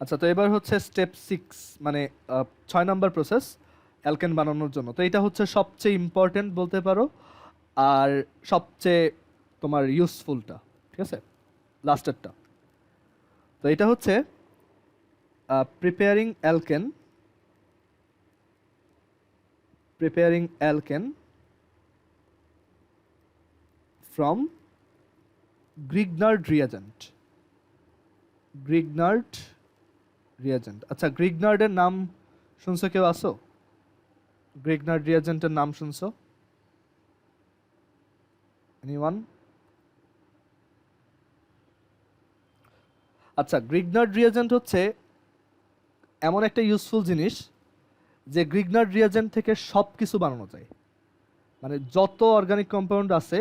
আচ্ছা, তো এবার হচ্ছে স্টেপ 6, মানে 6 নম্বর প্রসেস অ্যালকেন বানানোর জন্য। তো এটা হচ্ছে সবচেয়ে ইম্পর্টেন্ট বলতে পারো, আর সবচেয়ে তোমার ইউজফুলটা, ঠিক আছে, লাস্টেরটা। তো এটা হচ্ছে preparing alkane from Grignard reagent. আচ্ছা, গ্রিগনার্ডের নাম শুনছো কেউ আসো? গ্রিগনার্ড রিয়াজেন্টের নাম শুনছো? এনিওয়ান? আচ্ছা, গ্রিগনার্ড রিয়াজেন্ট হচ্ছে এমন একটা ইউজফুল জিনিস যে গ্রিগনার্ড রিয়াজেন্ট থেকে সব কিছু বানানো যায়। মানে যত অর্গানিক কম্পাউন্ড আছে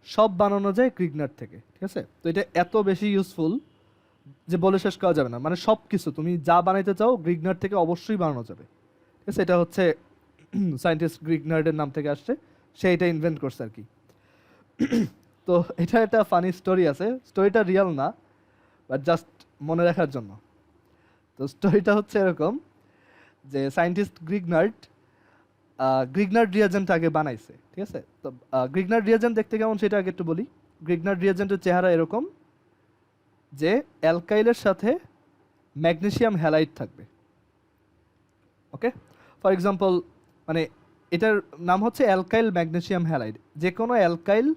সব বানানো যায় গ্রিগনার্ড থেকে, ঠিক আছে। তো এটা এত বেশি ইউজফুল যে বলে শেষ করা যাবে না। মানে সব কিছু তুমি যা বানাইতে চাও গ্রিগনার্ড থেকে অবশ্যই বানানো যাবে, ঠিক আছে। এটা হচ্ছে সায়েন্টিস্ট গ্রিগনার্ডের নাম থেকে আসছে, সে এটা ইনভেন্ট করছে আর কি। তো এটা একটা ফানি স্টোরি আছে, স্টোরিটা রিয়েল না, বাট জাস্ট মনে রাখার জন্য। তো স্টোরিটা হচ্ছে এরকম যে সায়েন্টিস্ট গ্রিগনার্ড রিয়াজেন্ট আগে বানাইছে, ঠিক আছে। তো গ্রিগনার্ড রিয়াজেন্ট দেখতে কেমন সেটা আগে একটু বলি। গ্রিগনার্ড রিয়াজেন্টের চেহারা এরকম যে অ্যালকাইলের সাথে ম্যাগনেসিয়াম হ্যালাইড থাকবে, ওকে। ফর এক্সাম্পল, মানে এটার নাম হচ্ছে অ্যালকাইল ম্যাগনেসিয়াম হ্যালাইড। যে কোনো অ্যালকাইল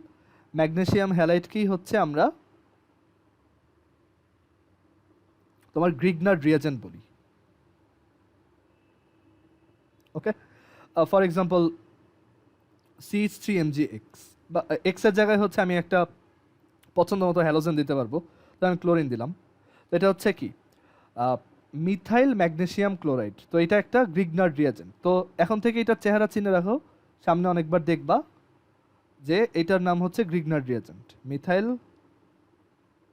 ম্যাগনেসিয়াম হ্যালাইডকেই হচ্ছে আমরা তোমার গ্রিগনার্ড রিয়াজেন্ট বলি, ওকে। ফর এক্সাম্পল CH3MgX, বা এক্সের জায়গায় হচ্ছে আমি একটা পছন্দ মতো হ্যালোজেন দিতে পারবো, তো আমি ক্লোরিন দিলাম। তো এটা হচ্ছে কি, মিথাইল ম্যাগনেসিয়াম ক্লোরাইড। তো এটা একটা গ্রিগনার্ড রিয়াজেন্ট। তো এখন থেকে এটার চেহারা চিনে রাখো, সামনে অনেকবার দেখবা যে এটার নাম হচ্ছে Grignard reagent, methyl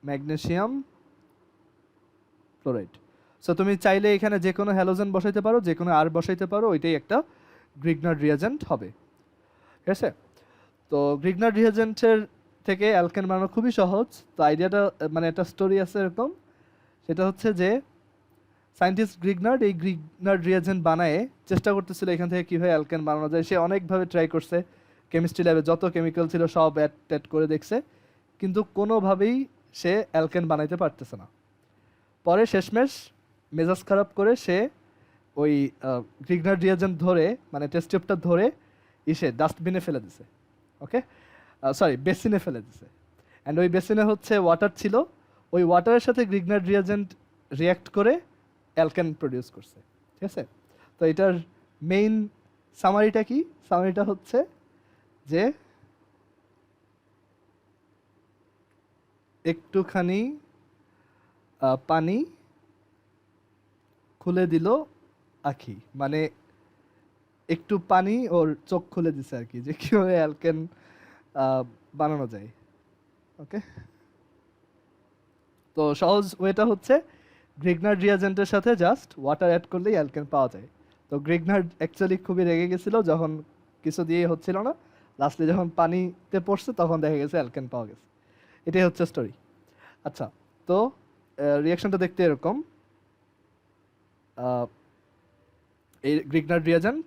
magnesium chloride. So তুমি চাইলে এখানে যে কোনো হ্যালোজেন বসাইতে পারো, যে কোনো আর বসাইতে পারো, ওইটাই একটা গ্রিগনার্ড রিয়াজেন্ট হবে, ঠিক আছে। তো গ্রিগনার্ড রিয়াজেন্টের থেকে অ্যালকেন বানানো খুবই সহজ। তো আইডিয়াটা, মানে একটা স্টোরি আছে এরকম, সেটা হচ্ছে যে সায়েন্টিস্ট গ্রিগনার্ড রিয়াজেন্ট বানায় চেষ্টা করতেছিল এখান থেকে কীভাবে অ্যালকেন বানানো যায়। সে অনেকভাবে ট্রাই করছে, কেমিস্ট্রি ল্যাবে যত কেমিক্যাল ছিল সব অ্যাড করে দেখছে, কিন্তু কোনোভাবেই সে অ্যালকেন বানাইতে পারতেছে না। পরে শেষমেশ মেজাজ খারাপ করে সে ওই গ্রিগনার্ড রিয়াজেন্ট ধরে, মানে টেস্ট টিউবটা ধরে ডাস্টবিনে ফেলে দিছে, ওকে, সরি বেসিনে ফেলে দিছে। অ্যান্ড ওই বেসিনে হচ্ছে ওয়াটার ছিল, ওই ওয়াটারের সাথে গ্রিগনার্ড রিয়াজেন্ট রিয়াক্ট করে অ্যালকেন প্রডিউস করছে, ঠিক আছে। তো এটার মেইন সামারিটা কি? সামারিটা হচ্ছে যে একটুখানি পানি খুলে দিল আখি, মানে একটু পানি ওর চোখ খুলে দিছে আর কি, যে কীভাবে অ্যালকেন বানানো যায়, ওকে। তো সহজ ওয়েটা হচ্ছে গ্রিগনার্ড রিয়াজেন্টের সাথে জাস্ট ওয়াটার অ্যাড করলেই অ্যালকেন পাওয়া যায়। তো গ্রিগনার্ড অ্যাকচুয়ালি খুবই রেগে গেছিলো যখন কিছু দিয়ে হচ্ছিল না, লাস্টে যখন পানিতে পড়ছে তখন দেখা গেছে অ্যালকেন পাওয়া গেছে। এটাই হচ্ছে স্টোরি। আচ্ছা, তো রিয়াকশনটা দেখতে এরকম, এই গ্রিগনার্ড রিয়াজেন্ট,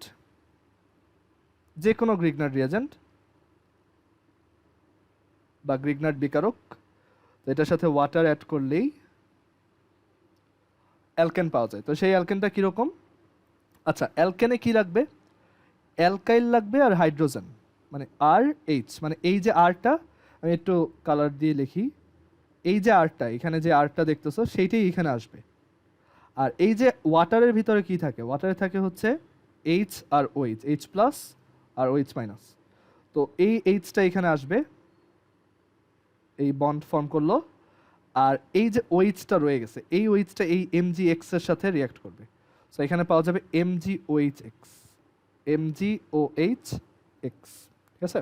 যে কোনো গ্রিগনার্ড রিয়াজেন্ট বা গ্রিগনার্ড বিকারক, তো এটার সাথে ওয়াটার অ্যাড করলেই অ্যালকেন পাওয়া যায়। তো সেই অ্যালকেনটা কীরকম? আচ্ছা, অ্যালকেনে কি লাগবে? অ্যালকাইল লাগবে আর হাইড্রোজেন, মানে RH, মানে এই যে আরটা, আমি একটু কালার দিয়ে লিখি, এই যে আরটা, এখানে যে আরটা দেখতেছো সেইটাই এখানে আসবে। আর এই যে ওয়াটারের ভিতরে কি থাকে? ওয়াটারে থাকে হচ্ছে H আর OH, H প্লাস আর OH মাইনাস। তো এই এইচটা এখানে আসবে, এই বন্ড ফর্ম করলো, আর এই যে OH-টা রয়ে গেছে, এই OH-টা এই MgX এর সাথে রিয়াক্ট করবে। সো এখানে পাওয়া যাবে MgOHX, MgOHX, ঠিক আছে।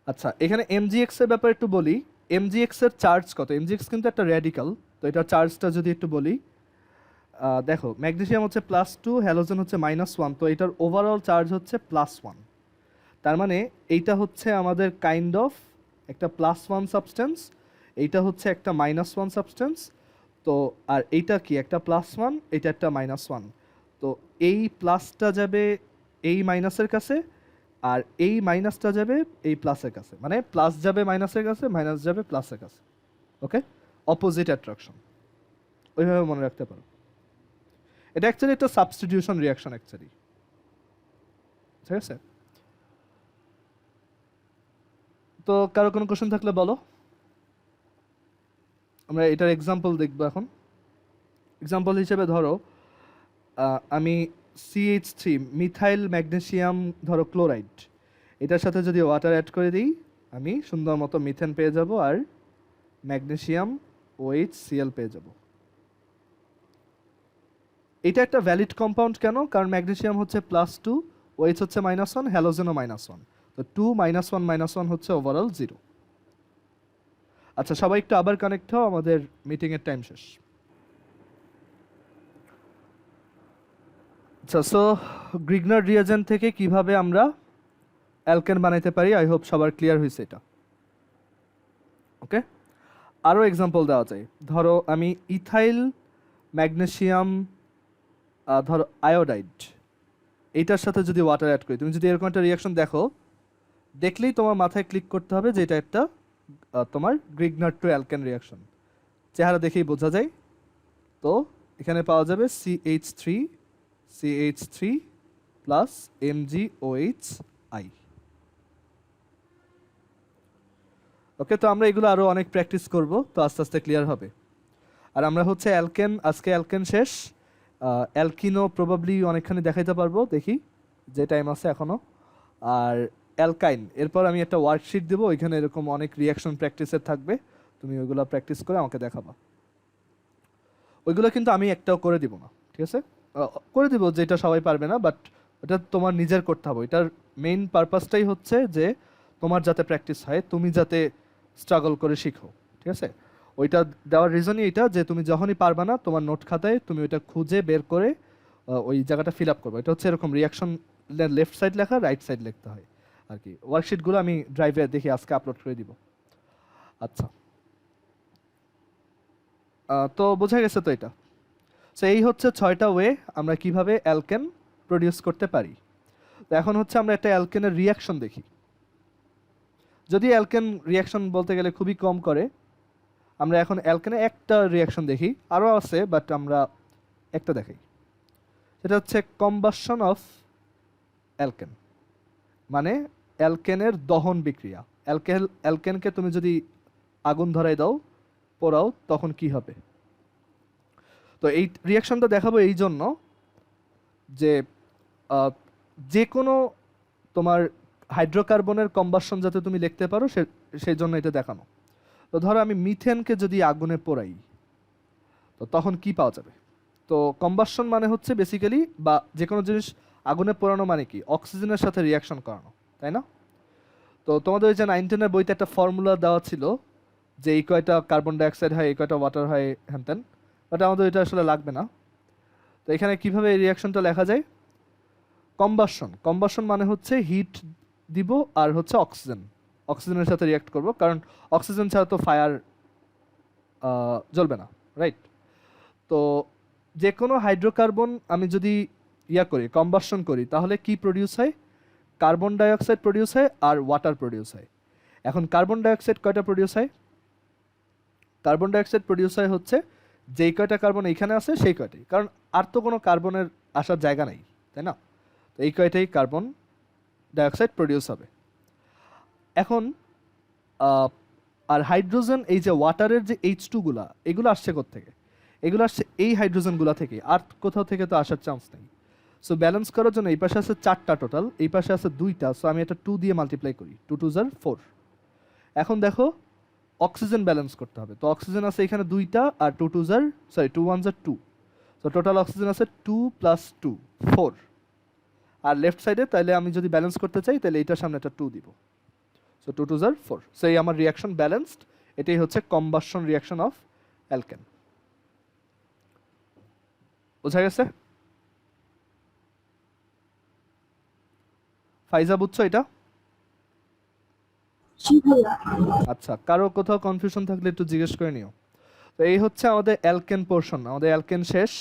আচ্ছা, এখানে MgX এর ব্যাপারে একটু বলি। MgX এর চার্জ কত? MgX কিন্তু একটা র্যাডিক্যাল, তো এটার চার্জটা যদি একটু বলি, দেখো ম্যাগনেসিয়াম হচ্ছে +2, হ্যালোজেন হচ্ছে -1, তো এটার ওভারঅল চার্জ হচ্ছে +1। তার মানে এইটা হচ্ছে আমাদের কাইন্ড অফ একটা +1 সাবস্টেন্স, এইটা হচ্ছে একটা -1 সাবস্টেন্স, তো আর এইটা কি একটা +1, এটা একটা -1, তো এই প্লাসটা যাবে এই মাইনাসের কাছে, আর এই মাইনাসটা যাবে এই প্লাসের কাছে, মানে প্লাস যাবে মাইনাসের কাছে, মাইনাস যাবে প্লাসের কাছে। ওকে, অপোজিট অ্যাট্রাকশন, ওইভাবে মনে রাখতে পারো। এটা অ্যাকচুয়ালি একটা সাবস্টিটিউশন রিয়াকশন অ্যাকচুয়ালি, ঠিক আছে? তো কারো কোনো কোশ্চেন থাকলে বলো। আমরা এটার এক্সাম্পল দেখবো এখন। এক্সাম্পল হিসেবে ধরো আমি CH3 মিথাইল ম্যাগনেসিয়াম ধরো ক্লোরাইড, এটার সাথে যদি ওয়াটার অ্যাড করে দিই, আমি সুন্দর মতো মিথেন পেয়ে যাব আর ম্যাগনেসিয়াম OHCl পেয়ে যাব। এটা একটা ভ্যালিড কম্পাউন্ড কেন? কারণ ম্যাগনেসিয়াম হচ্ছে +2, OH হচ্ছে -1, হ্যালোজেনও -1, তো 2 -1 -1 হচ্ছে ওভারঅল 0। আচ্ছা, সবাই একটু আবার কানেক্ট হও, আমাদের মিটিংয়ের টাইম শেষ। আচ্ছা, সো গ্রিগনার রিয়েজেন্ট থেকে কিভাবে আমরা অ্যালকেন বানাইতে পারি, আই হোপ সবার ক্লিয়ার হয়েছে এটা। ওকে, আরও এক্সাম্পল দেওয়া যায়। ধরো আমি ইথাইল ম্যাগনেসিয়াম ধরো আয়োডাইড, এইটার সাথে যদি ওয়াটার অ্যাড করি, তুমি যদি এরকম একটা রিয়াকশন দেখো, দেখলেই তোমার মাথায় ক্লিক করতে হবে যে এটা একটা তোমার গ্রিগনার টু অ্যালকেন রিয়াকশন, চেহারা দেখেই বোঝা যায়। তো এখানে পাওয়া যাবে CH3 প্লাস MgOHI। ওকে, তো আমরা এগুলো আরও অনেক প্র্যাকটিস করব, তো আস্তে আস্তে ক্লিয়ার হবে। আর আমরা হচ্ছে অ্যালকেন, আজকে অ্যালকেন শেষ, অ্যালকিনও প্রবাবলি অনেকখানি দেখাইতে পারবো, দেখি যে টাইম আছে এখনও। আর অ্যালকাইন, এরপর আমি একটা ওয়ার্কশিট দেবো, ওইখানে এরকম অনেক রিয়াকশন প্র্যাকটিসের থাকবে, তুমি ওইগুলো প্র্যাকটিস করে আমাকে দেখাবা। ওইগুলো কিন্তু আমি একটাও করে দিব না, ঠিক আছে? করে দিব যেটা সবাই পারবে না, বাট ওটা তোমার নিজের করতে হবে। এটার মেইন পারপাসটাই হচ্ছে যে তোমার যাতে প্র্যাকটিস হয়, তুমি যাতে স্ট্রাগল করে শিখো, ঠিক আছে? ওইটা দেওয়ার রিজনই এটা যে তুমি যখনই পারবা না, তোমার নোট খাতায় তুমি ওইটা খুঁজে বের করে ওই জায়গাটা ফিল আপ করবে। এটা হচ্ছে এরকম রিয়াকশন লেফট সাইড লেখা, রাইট সাইড লিখতে হয় আর কি। ওয়ার্কশিটগুলো আমি ড্রাইভে দেখি আজকে আপলোড করে দিব। আচ্ছা, তো বোঝা গেছে তো এটা। সো এই হচ্ছে 6টা ওয়ে আমরা কিভাবে অ্যালকেন প্রডিউস করতে পারি। তো এখন হচ্ছে আমরা একটা অ্যালকেনের রিয়াকশন দেখি। যদি অ্যালকেন রিয়াকশন বলতে গেলে খুবই কম করে, আমরা এখন অ্যালকেনে একটা রিয়াকশন দেখি, আরও আছে বাট আমরা একটা দেখাই। সেটা হচ্ছে কম্বাসন অফ অ্যালকেন, মানে অ্যালকেনের দহন বিক্রিয়া। অ্যালকেনকে তুমি যদি আগুন ধরাই দাও, পোড়াও, তখন কি হবে? তো এই রিয়াকশনটা দেখাবো এই জন্য যে যে কোনো তোমার হাইড্রোকার্বনের কম্বাসন যাতে তুমি লিখতে পারো, সেই জন্য এটা দেখানো। তো ধরো আমি মিথেনকে যদি আগুনে পোড়াই, তো তখন কি পাওয়া যাবে? তো কম্বাসন মানে হচ্ছে বেসিক্যালি, বা যে কোনো জিনিস আগুনে পোড়ানো মানে কি, অক্সিজেনের সাথে রিয়াকশন করানো, তাই না? তো তোমাদের ওই যে 9 10-এর বইতে একটা ফর্মুলা দেওয়া ছিল যে এই কয়টা কার্বন ডাইঅক্সাইড হয়, এই কয়টা ওয়াটার হয়, হ্যান, বাট আমাদের এটা আসলে লাগবে না। তো এখানে কিভাবে এই রিয়াকশনটা লেখা যায়? কম্বাসন মানে হচ্ছে হিট দিব আর হচ্ছে অক্সিজেনের সাথে রিয়াক্ট করব, কারণ অক্সিজেন ছাড়া তো ফায়ার জ্বলবে না, রাইট? তো যে কোনো হাইড্রোকার্বন আমি যদি করি, কম্বাসন করি, তাহলে কি প্রডিউস হয়? কার্বন ডাইঅক্সাইড প্রডিউস হয় আর ওয়াটার প্রডিউস হয়। এখন কার্বন ডাইঅক্সাইড কয়টা প্রডিউস হয়? কার্বন ডাইঅক্সাইড প্রডিউস হয় হচ্ছে যেই কয়টা কার্বন এইখানে আছে সেই কয়টাই, কারণ আর তো কোনো কার্বনের আসার জায়গা নেই, তাই না? তো এই কয়টাই কার্বন ডাইঅক্সাইড প্রডিউস হবে। এখন আর হাইড্রোজেন, এই যে ওয়াটারের যে H2 গুলা, এগুলো আসছে কোত্থেকে? এগুলো আসছে এই হাইড্রোজেনগুলো থেকে, আর কোথাও থেকে তো আসার চান্স নেই। সো ব্যালেন্স করার জন্য এই পাশে আছে 4টা টোটাল, এই পাশে আছে 2টা, সো আমি এটা 2 দিয়ে মাল্টিপ্লাই করি, 2 2 jar 4। এখন দেখো অক্সিজেন ব্যালেন্স করতে হবে, তো অক্সিজেন আছে এখানে 2টা, আর 2 1 jar 2, সো টোটাল অক্সিজেন আছে 2 + 2 4। আর লেফট সাইডে তাহলে আমি যদি ব্যালেন্স করতে চাই, তাহলে এইটার সামনে একটা 2 দিব, সো 2 2 jar 4। সো এই আমার রিয়াকশন ব্যালেন্সড, এটাই হচ্ছে কম্বাসন রিয়াকশন অফ অ্যালকেন। বোঝা গেছে? ফাইজা বুঝছো এটা? জি ভাইয়া। আচ্ছা, কারো কোথাও কনফিউশন থাকলে একটু জিজ্ঞেস করে নিও। তো এই হচ্ছে আমাদের অ্যালকেন পোর্শন, আমাদের অ্যালকেন শেষ।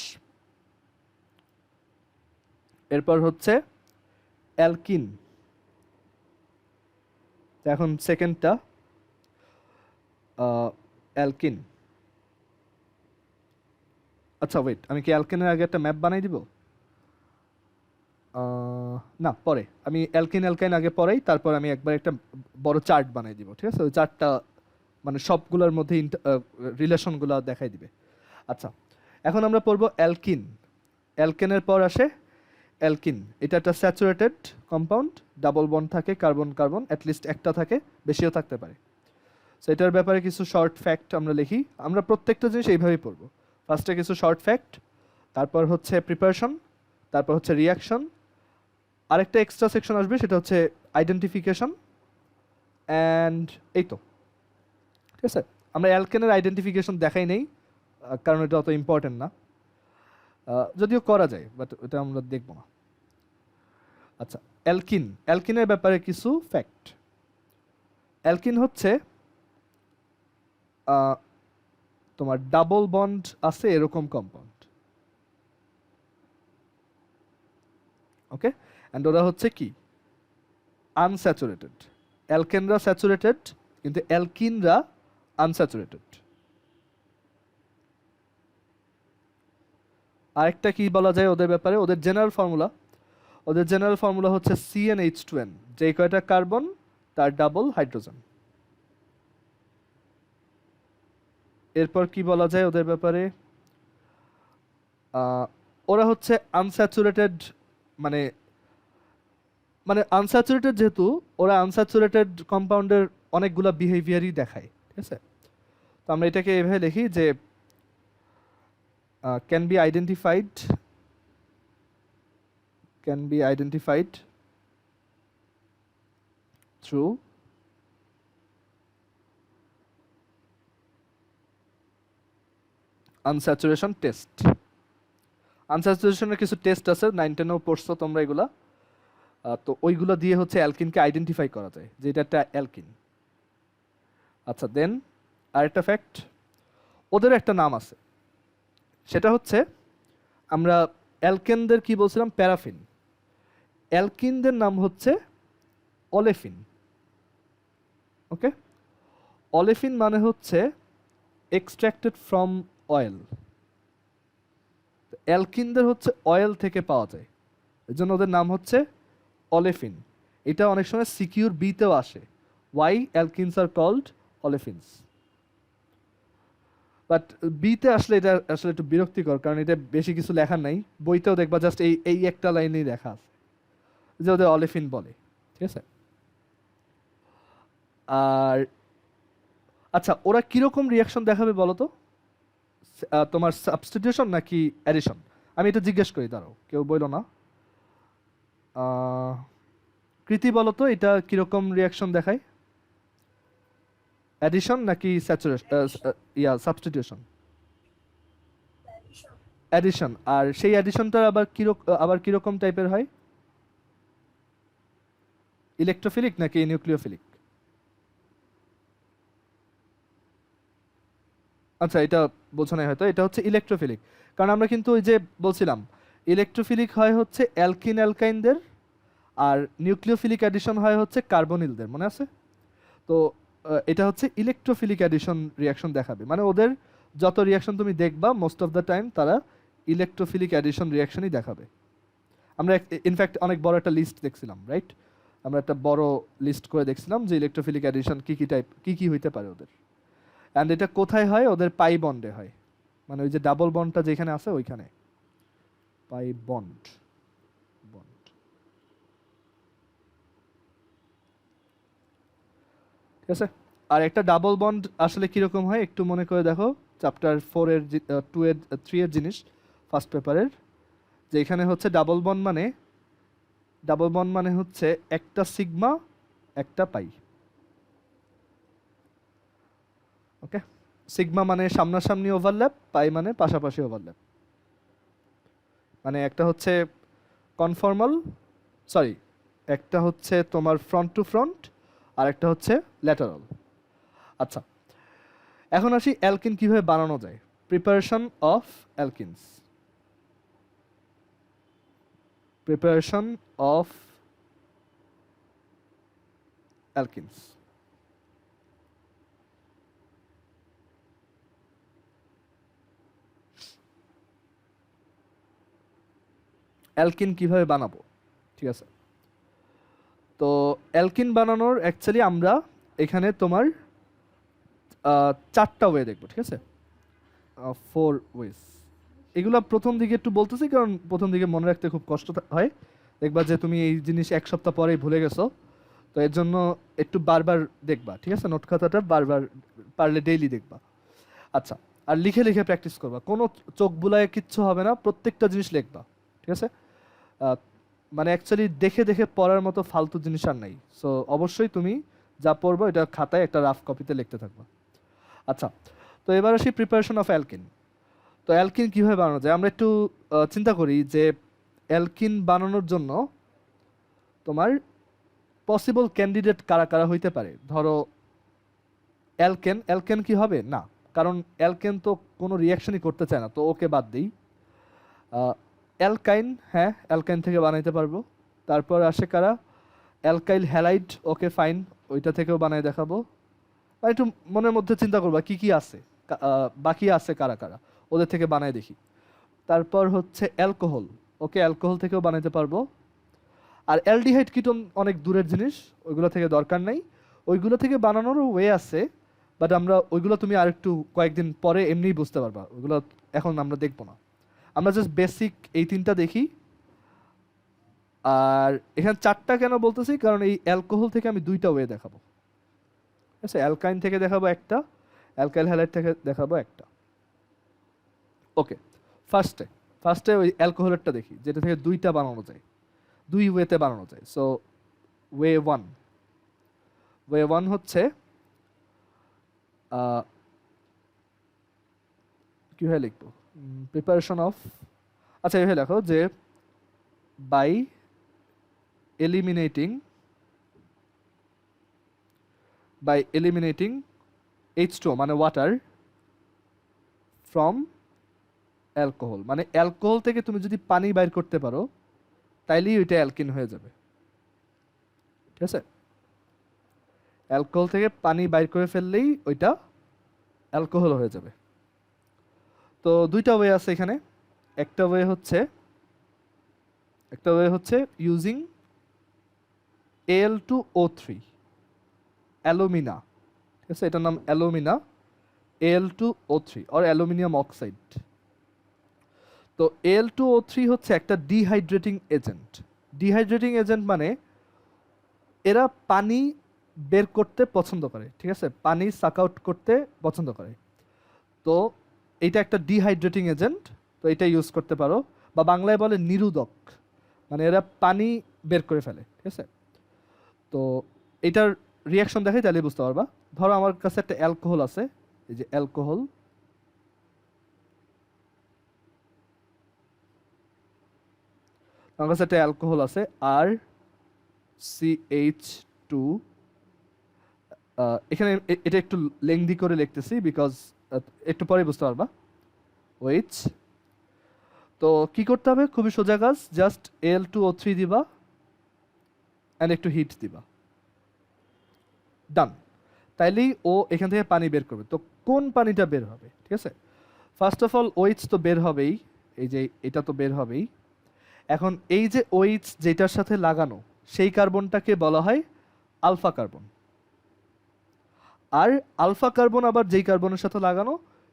এরপর হচ্ছে অ্যালকিন। এখন সেকেন্ডটা অ্যালকিন। আচ্ছা ওয়েট, আমি কি অ্যালকেনের আগে একটা ম্যাপ বানাই দিব? না, পরে আমি অ্যালকিন অ্যালকাইন আগে পরেই, তারপর আমি একবার একটা বড় চার্ট বানাই দিব, ঠিক আছে? ওই চার্টটা মানে সবগুলোর মধ্যে রিলেশনগুলো দেখাই দিবে। আচ্ছা, এখন আমরা পড়বো অ্যালকিন। অ্যালকেনের পর আসে অ্যালকিন। এটা একটা স্যাচুরেটেড কম্পাউন্ড, ডাবল বন্ড থাকে, কার্বন কার্বন অ্যাটলিস্ট একটা থাকে, বেশিও থাকতে পারে। সো এটার ব্যাপারে কিছু শর্ট ফ্যাক্ট আমরা লিখি। আমরা প্রত্যেকটা জিনিস এইভাবেই পড়বো। ফার্স্টে কিছু শর্ট ফ্যাক্ট, তারপর হচ্ছে প্রিপারেশন, তারপর হচ্ছে রিয়াকশন, আরেকটা এক্সট্রা সেকশন আসবে সেটা হচ্ছে আইডেন্টিফিকেশন, অ্যান্ড এই তো, ঠিক আছে? আমরা অ্যালকেনের আইডেন্টিফিকেশন দেখাই নেই, কারণ এটা অত ইম্পর্টেন্ট না, যদিও করা যায়, বাট এটা আমরা দেখব না। আচ্ছা, অ্যালকিন। অ্যালকিনের ব্যাপারে কিছু ফ্যাক্ট। অ্যালকিন হচ্ছে তোমার ডাবল বন্ড আছে এরকম কম্পাউন্ড, ওকে? অ্যান্ড ওরা হচ্ছে কি আনস্যাচুরেটেড। অ্যালকেনরা স্যাচুরেটেড, কিন্তু অ্যালকিনরা আনস্যাচুরেটেড। আরেকটা কি বলা যায় ওদের ব্যাপারে, ওদের জেনারেল ফর্মুলা হচ্ছে CnH2n, যে কয়টা কার্বন তার ডাবল হাইড্রোজেন। এরপর কি বলা যায় ওদের ব্যাপারে, ওরা হচ্ছে আনস্যাচুরেটেড, মানে মানে আনস্যাচুরেটেড, যেহেতু ওরা আনস্যাচুরেটেড কম্পাউন্ডের অনেকগুলো বিহেভিয়ারই দেখায়, ঠিক আছে? তো আমরা এটাকে এভাবে লিখি যে can be identified through unsaturation test. আনস্যাচুরেশনের কিছু টেস্ট আছে, 9-10 পড়ছো তোমরা এগুলা। তো ওইগুলো দিয়ে হচ্ছে অ্যালকিনকে আইডেন্টিফাই করা যায় যে এটা একটা অ্যালকিন। আচ্ছা, দেন আরেকটা ফ্যাক্ট, ওদের একটা নাম আছে, সেটা হচ্ছে আমরা অ্যালকেনদের কি বলছিলাম, প্যারাফিন। অ্যালকিনদের নাম হচ্ছে অলেফিন, ওকে? অলেফিন মানে হচ্ছে এক্সট্রাক্টেড ফ্রম অয়েল। অ্যালকিনদের হচ্ছে অয়েল থেকে পাওয়া যায়, এই জন্য ওদের নাম হচ্ছে অলেফিন। এটা অনেক সময় সিকিউর বিতেও আসে, ওয়াই অ্যালকিনস আর কল্ড অলেফিনস। বাট বিতে আসলে এটা আসলে একটু বিরক্তিকর, কারণ এটা বেশি কিছু লেখা নাই, বইতেও দেখবা জাস্ট এই এই একটা লাইনেই লেখা আছে যে ওদের অলেফিন বলে, ঠিক আছে? আর আচ্ছা, ওরা কিরকম রিয়াকশন দেখাবে বলো তো? তোমার সাবস্টিটিউশন নাকি অ্যাডিশন? আমি এটা জিজ্ঞেস করি, দাঁড়াও, কেউ বইলো না। আহ, কৃতি বলো তো, এটা কিরকম রিয়াকশন দেখায়, অ্যাডিশন নাকি স্যাচুরেশন, সাবস্টিটিউশন? অ্যাডিশন। আর সেই অ্যাডিশনটা আবার কিরকম টাইপের হয়, ইলেকট্রোফিলিক নাকি নিউক্লিওফিলিক? আচ্ছা, এটা বোঝো নাই হয়তো, এটা হচ্ছে ইলেকট্রোফিলিক। কারণ আমরা কিন্তু ওই যে বলছিলাম ইলেকট্রোফিলিক হয় হচ্ছে অ্যালকিন অ্যালকাইনদের, আর নিউক্লিওফিলিক অ্যাডিশন হয় হচ্ছে কার্বনিলদের, মনে আছে? তো এটা হচ্ছে ইলেকট্রোফিলিক অ্যাডিশন রিয়াকশন দেখাবে, মানে ওদের যত রিয়াকশন তুমি দেখবা মোস্ট অফ দ্য টাইম তারা ইলেকট্রোফিলিক অ্যাডিশন রিয়াকশনই দেখাবে। আমরা ইনফ্যাক্ট অনেক বড় একটা লিস্ট দেখছিলাম, রাইট? আমরা একটা বড় লিস্ট করে দেখছিলাম যে ইলেকট্রোফিলিক অ্যাডিশন কি কি টাইপ, কি কি হইতে পারে ওদের। অ্যান্ড এটা কোথায় হয়, ওদের পাই বন্ডে হয়, মানে ওই যে ডাবল বন্ডটা যেখানে আছে ওইখানে, পাই বন্ড। বন্ড, ঠিক আছে? আর একটা ডাবল বন্ড আসলে কিরকম হয় একটু মনে করে দেখো, চ্যাপ্টার 4-এর 2-এর 3-এর জিনিস, ফার্স্ট পেপারের, যে এখানে হচ্ছে ডাবল বন্ড মানে হচ্ছে একটা সিগমা একটা পাই, ওকে? সিগমা মানে সামনাসামনি ওভারল্যাপ, পাই মানে পাশাপাশি ওভারল্যাপ। মানে একটা হচ্ছে কনফর্মাল, সরি, একটা হচ্ছে তোমার ফ্রন্ট টু ফ্রন্ট, আর একটা হচ্ছে ল্যাটারাল। আচ্ছা, এখন আসি অ্যালকিন কিভাবে বানানো যায়। Preparation of alkenes. Preparation of alkenes. Alkene কিভাবে বানাবো, ঠিক আছে। তো অ্যালকিন বানানোর অ্যাকচুয়ালি আমরা এখানে তোমার 4টা ওয়ে দেখবো, ঠিক আছে, 4 ওয়েস। এগুলো প্রথম দিকে একটু বলতেছি কারণ প্রথম দিকে মনে রাখতে খুব কষ্ট হয়, দেখবা যে তুমি এই জিনিস 1 সপ্তাহ পরেই ভুলে গেছো। তো এর জন্য একটু বারবার দেখবা, ঠিক আছে, নোট খাতাটা বারবার পারলে ডেইলি দেখবা। আচ্ছা, আর লিখে লিখে প্র্যাকটিস করবা, কোনো চোখ বুলায় কিচ্ছু হবে না, প্রত্যেকটা জিনিস লিখবা, ঠিক আছে। আহ, মানে অ্যাকচুয়ালি দেখে দেখে পড়ার মতো ফালতু জিনিস আর নাই। সো অবশ্যই তুমি যা পড়বো এটা খাতায় একটা রাফ কপিতে লিখতে থাকবা। আচ্ছা, তো এবার আসি প্রিপারেশন অফ অ্যালকিন। তো অ্যালকিন কীভাবে বানানো যায় আমরা একটু চিন্তা করি যে অ্যালকিন বানানোর জন্য তোমার পসিবল ক্যান্ডিডেট কারা কারা হইতে পারে। ধরো অ্যালকেন, অ্যালকেন কি হবে না, কারণ অ্যালকেন তো কোনো রিয়াকশনই করতে চায় না, তো ওকে বাদ দিই। অ্যালকাইন, হ্যাঁ অ্যালকাইন থেকে বানাইতে পারবো। তারপর আসে কারা, অ্যালকাইল হ্যালাইড, ওকে ফাইন, ওইটা থেকেও বানাই দেখাবো। আর একটু মনের মধ্যে চিন্তা করবা কি কি আছে, বাকি আছে কারা কারা, ওদের থেকে বানাই দেখি। তারপর হচ্ছে অ্যালকোহল, ওকে অ্যালকোহল থেকেও বানাইতে পারবো। আর অ্যালডিহাইড কিটোন অনেক দূরের জিনিস, ওইগুলো থেকে দরকার নেই, ওইগুলো থেকে বানানোরও ওয়ে আছে, বাট আমরা ওইগুলো তুমি আরেকটু কয়েকদিন পরে এমনিই বুঝতে পারবা, ওইগুলো এখন আমরা দেখবো না। আমরা জাস্ট বেসিক এই 3টা দেখি। আর এখানে 4টা কেন বলতেছি, কারণ এই অ্যালকোহল থেকে আমি 2টা ওয়ে দেখাবো, ঠিক আছে। অ্যালকাইন থেকে দেখাবো একটা, অ্যালকাইল হ্যালাইড থেকে দেখাবো একটা। ওকে, ফার্স্টে ওই অ্যালকোহলেরটা দেখি, যেটা থেকে 2টা বানানো যায়, 2 ওয়েতে বানানো যায়। সো ওয়ে ওয়ান হচ্ছে কীভাবে লিখবো, প্রিপারেশন অফ, আচ্ছা এভাবে লেখো যে বাই eliminating H2O মানে ওয়াটার ফ্রম অ্যালকোহল, মানে অ্যালকোহল থেকে তুমি যদি পানি বাইর করতে পারো তাইলেই ওইটা অ্যালকিন হয়ে যাবে, ঠিক আছে। অ্যালকোহল থেকে পানি বাইর করে ফেললেই ওইটা অ্যালকোহল হয়ে যাবে। তো 2টা ওয়ে আছে এখানে। একটা ওয়ে হচ্ছে ইউজিং Al2O3, অ্যালুমিনা, ঠিক আছে, এটার নাম alumina, Al2O3 or aluminium oxide. তো Al2O3 হচ্ছে একটা ডিহাইড্রেটিং এজেন্ট। ডিহাইড্রেটিং এজেন্ট মানে এরা পানি বের করতে পছন্দ করে, ঠিক আছে, পানি সাক আউট করতে পছন্দ করে। তো এইটা একটা ডিহাইড্রেটিং এজেন্ট, তো এটা ইউজ করতে পারো, বা বাংলায় বলে নিরোধক, মানে এরা পানি বের করে ফেলে, ঠিক আছে। তো এটার রিয়াকশন দেখাই তাহলে বুঝতে পারবা। ধরো আমার কাছে একটা অ্যালকোহল আছে, এই যে অ্যালকোহল, আমার কাছে একটা অ্যালকোহল আছে আর CH2, এখানে এটা একটু লেংদি করে লিখতেছি বিকজ একটু পরে বুঝতে পারবা। ওইচ, তো কি করতে হবে, খুবই সোজা কাজ, জাস্ট Al2O3 দিবা অ্যান্ড একটু হিট দিবা, ডান। তাইলেই ও এখান থেকে পানি বের করবে। তো কোন পানিটা বের হবে, ঠিক আছে, ফার্স্ট অফ অল ওইচ তো বের হবেই, এই যে এটা তো বের হবেই। এখন এই যে ওইচ যেটার সাথে লাগানো সেই কার্বনটাকে বলা হয় আলফা কার্বন, আর আলফা কার্বন আবার যেই কার্বনের সাথে লাগানো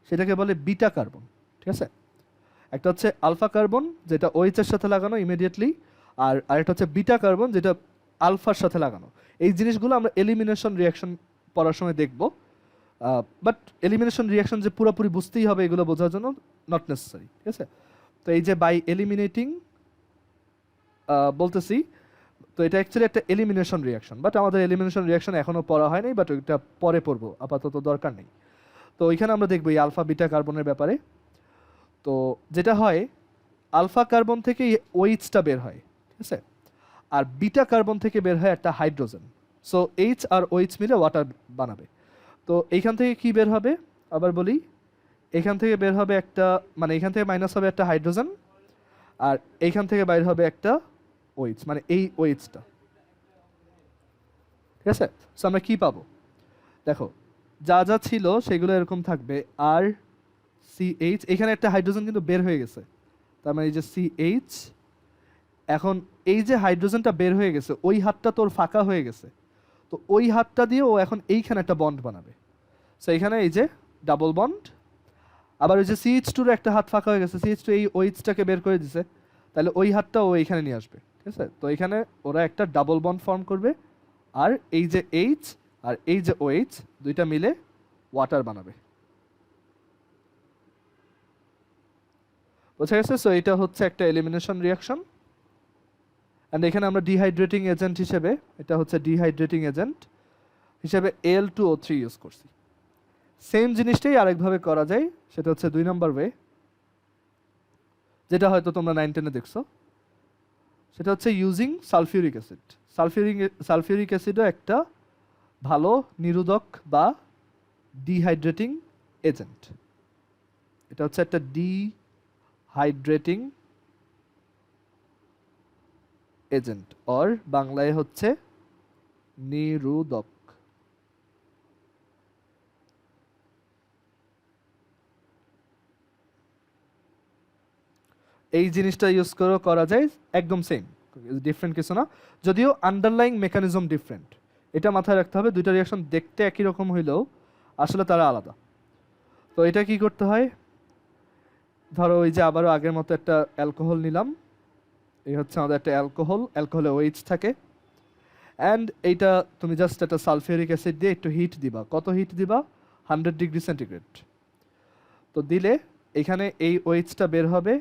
সেটাকে বলে বিটা কার্বন, ঠিক আছে। একটা হচ্ছে আলফা কার্বন যেটা OH এর সাথে লাগানো ইমিডিয়েটলি, আর আরেকটা হচ্ছে বিটা কার্বন যেটা আলফার সাথে লাগানো। এই জিনিসগুলো আমরা এলিমিনেশন রিয়াকশন পড়ার সময় দেখব, বাট এলিমিনেশন রিয়াকশন যে পুরোপুরি বুঝতেই হবে এগুলো বোঝার জন্য নট নেসেসারি, ঠিক আছে। তো এই যে বাই এলিমিনেটিং বলতেছি, তো এটা অ্যাকচুয়ালি একটা এলিমিনেশন রিয়াকশন, বাট আমাদের এলিমিনেশন রিয়াকশন এখনও পড়া হয়নি, বাট ওইটা পরে পড়বো, আপাতত দরকার নেই। তো ওইখানে আমরা দেখবো এই আলফা বিটা কার্বনের ব্যাপারে। তো যেটা হয়, আলফা কার্বন থেকে OH-টা বের হয়, ঠিক আছে, আর বিটা কার্বন থেকে বের হয় একটা hydrogen, so H R OH মিলে ওয়াটার বানাবে। তো এইখান থেকে কি বের হবে আবার বলি, এখান থেকে বের হবে একটা, মানে এখান থেকে মাইনাস হবে একটা হাইড্রোজেন, আর এইখান থেকে বাইর হবে একটা ওইচ, মানে এই ওইচটা। ঠিক আছে, সো আমরা কি পাবো দেখো, যা যা ছিল সেগুলো এরকম থাকবে, আর সিএইচ, এখানে একটা হাইড্রোজেন কিন্তু বের হয়ে গেছে, তার মানে এই যে সিএইচ, এখন এই যে হাইড্রোজেনটা বের হয়ে গেছে ওই হাতটা তোর ফাঁকা হয়ে গেছে, তো ওই হাতটা দিয়ে ও এখন এইখানে একটা বন্ড বানাবে। সো এখানে এই যে ডাবল বন্ড, আবার ওই যে CH2 একটা হাত ফাঁকা হয়ে গেছে, CH2 এই ওইচটাকে বের করে দিছে, তাহলে ওই হাতটা ও এইখানে নিয়ে আসবে। ঠিক আছে, তো এখানে ওরা একটা ডাবল বন্ড ফর্ম করবে, আর এই যে এইচ আর এই যে ওএইচ দুইটা মিলে ওয়াটার বানাবে। বুঝা গেছে? সো এটা হচ্ছে একটা এলিমিনেশন রিয়াকশন, অ্যান্ড এখানে আমরা ডিহাইড্রেটিং এজেন্ট হিসেবে, এটা হচ্ছে ডিহাইড্রেটিং এজেন্ট হিসেবে Al2O3 ইউজ করছি। সেম জিনিসটাই আরেকভাবে করা যায়, সেটা হচ্ছে 2 নম্বর ওয়ে, যেটা হয়তো তোমরা 9-10-এ দেখছো, সেটা হচ্ছে ইউজিং সালফিউরিক অ্যাসিড। সালফিউরিক অ্যাসিডও একটা ভালো নিরোধক বা ডিহাইড্রেটিং এজেন্ট। এটা হচ্ছে একটা ডিহাইড্রেটিং এজেন্ট, অর বাংলায় হচ্ছে নিরোধক। এই জিনিসটা ইউজ করে করা যায়, একদম সেম, ডিফারেন্ট কিছু না, যদিও আন্ডারলাইং মেকানিজম ডিফারেন্ট। এটা মাথায় রাখতে হবে, দুইটা রিয়াকশন দেখতে একই রকম হইলেও আসলে তারা আলাদা। তো এটা কি করতে হয়, ধরো ওই যে আবারও আগের মতো একটা অ্যালকোহল নিলাম, এই হচ্ছে আমাদের একটা অ্যালকোহল, অ্যালকোহলে ওএইচ থাকে, অ্যান্ড এইটা তুমি জাস্ট একটা সালফিউরিক অ্যাসিড দিয়ে একটু হিট দিবা। কত হিট দিবা? 100°C। তো দিলে এখানে এই ওএইচটা বের হবে,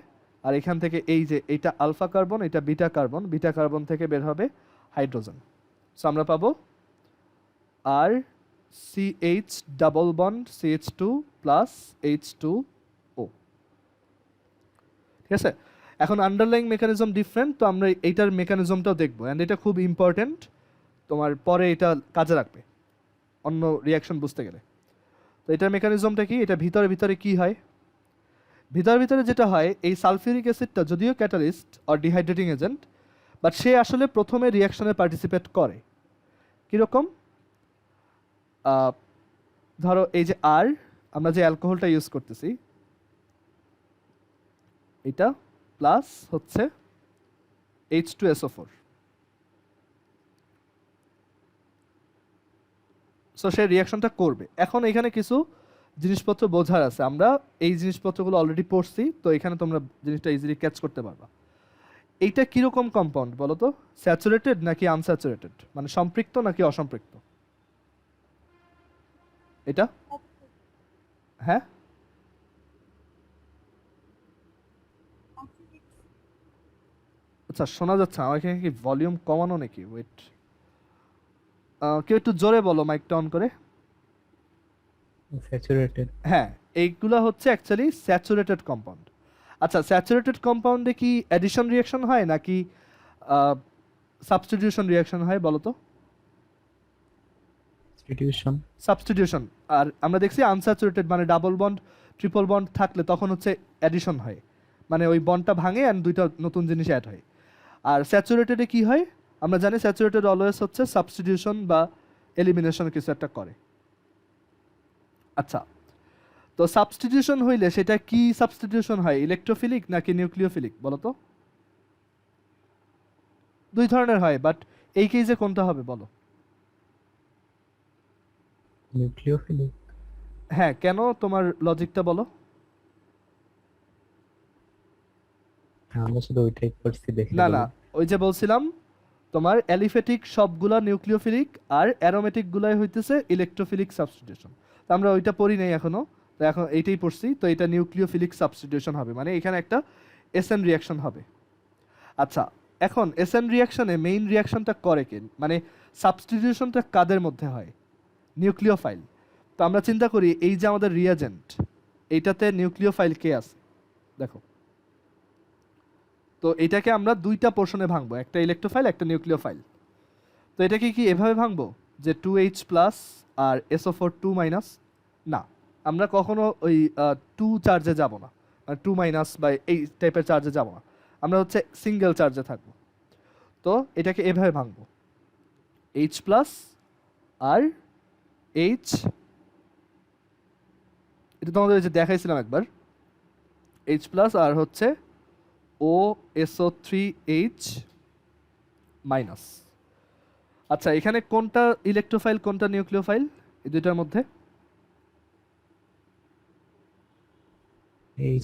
আর এখান থেকে এই যে এইটা আলফা কার্বন, এটা বিটা কার্বন, বিটা কার্বন থেকে বের হবে হাইড্রোজেন। সো আমরা পাবো আর CH double bond CH2 plus H2O। ঠিক আছে, এখন আন্ডারলাইং মেকানিজম ডিফারেন্ট, তো আমরা এইটার মেকানিজমটাও দেখবো, অ্যান্ড এটা খুব ইম্পর্টেন্ট, তোমার পরে এটা কাজে রাখবে অন্য রিয়াকশন বুঝতে গেলে। তো এটার মেকানিজমটা কি, এটা ভিতরে ভিতরে কি হয়, ভিতরে ভিতরে যেটা হয়, এই সালফিউরিক অ্যাসিডটা যদিও catalyst or dehydrating agent, but সে আসলে প্রথমে রিয়াকশনে পার্টিসিপেট করে কীরকম, ধরো এই যে আর আমরা যে অ্যালকোহলটা ইউজ করতেছি, এটা প্লাস হচ্ছে H2SO4, সো সে রিয়াকশনটা করবে। এখন এখানে কিছু জিনিসপত্র বোঝার আছে, আমরা এই জিনিসপত্রগুলো অলরেডি পড়ছি, তো এখানে তোমরা জিনিসটা ইজিলি ক্যাচ করতে পারবা। এইটা কিরকম কম্পাউন্ড বলো তো, স্যাচুরেটেড নাকি আনস্যাচুরেটেড, মানে সম্পৃক্ত নাকি অসম্পৃক্ত? এটা হ্যাঁ, আচ্ছা শোনা যাচ্ছে আমার এখানে, কি ভলিউম কমানো নাকি? ওয়েট, কেউ একটু জোরে বলো মাইকটা অন করে। স্যাচুরেটেড। হ্যাঁ, এইগুলা হচ্ছে অ্যাকচুয়ালি স্যাচুরেটেড কম্পাউন্ড। আচ্ছা, স্যাচুরেটেড কম্পাউন্ডে কি অ্যাডিশন রিয়াকশন হয় নাকি সাবস্টিটিউশন রিয়াকশন হয় বলো তো? সাবস্টিটিউশন। সাবস্টিটিউশন। আর আমরা দেখছি আনস্যাচুরেটেড মানে ডাবল বন্ড ট্রিপল বন্ড থাকলে তখন হচ্ছে অ্যাডিশন হয়, মানে ওই বন্ডটা ভাঙে অ্যান্ড দুইটা নতুন জিনিস অ্যাড হয়। আর স্যাচুরেটেডে কি হয় আমরা জানি, স্যাচুরেটেড অলওয়েজ হচ্ছে সাবস্টিটিউশন বা এলিমিনেশন কিছু একটা করে। আচ্ছা, তো সাবস্টিটিউশন হইলে সেটা কি সাবস্টিটিউশন হয়, ইলেকট্রোফিলিক নাকি নিউক্লিওফিলিক বলো তো? দুই ধরনের হয়, বাট এই কেসে কোনটা হবে বলো? নিউক্লিওফিলিক। হ্যাঁ, কেন, তোমার লজিকটা বলো। আমরা শুধু ওইটাই করছি দেখে না বলি। না, ওই যে বলছিলাম তোমার অ্যালিফেটিক সবগুলা নিউক্লিওফিলিক, আর অ্যারোমেটিক গুলাই হইতেছে ইলেকট্রোফিলিক সাবস্টিটিউশন। তো আমরা ওইটা পড়ি নাই এখনো, তো এখন এইটাই পড়ছি, তো এটা নিউক্লিওফিলিক সাবস্টিটিউশন হবে, মানে এখানে একটা এসএন রিয়াকশন হবে। আচ্ছা, এখন এসএন রিয়াকশনে মেইন রিয়াকশনটা করে কে, মানে সাবস্টিটিউশনটা কাদের মধ্যে হয়? নিউক্লিওফাইল। তো আমরা চিন্তা করি এই যে আমাদের রিয়াজেন্ট, এইটাতে নিউক্লিওফাইল কে আছে দেখো, তো এটাকে আমরা দুইটা পোর্শনে ভাঙবো, একটা ইলেকট্রোফাইল একটা নিউক্লিওফাইল। তো এটাকে কি এভাবে ভাঙবো যে 2H প্লাস আর SO4 2 মাইনাস? না, আমরা কখনো ওই 2 চার্জে যাব না, 2 মাইনাস বা এই টাইপের চার্জে যাব না, আমরা হচ্ছে সিঙ্গেল চার্জে থাকবো। তো এটাকে এভাবে ভাঙবো, H প্লাস আর H, এটা তোমাদের ওই যে দেখাইছিলাম একবার, H প্লাস আর হচ্ছে OSO3H মাইনাস। আচ্ছা, এখানে কোনটা ইলেকট্রোফাইল কোনটা নিউক্লিওফাইল এই দুইটার মধ্যে?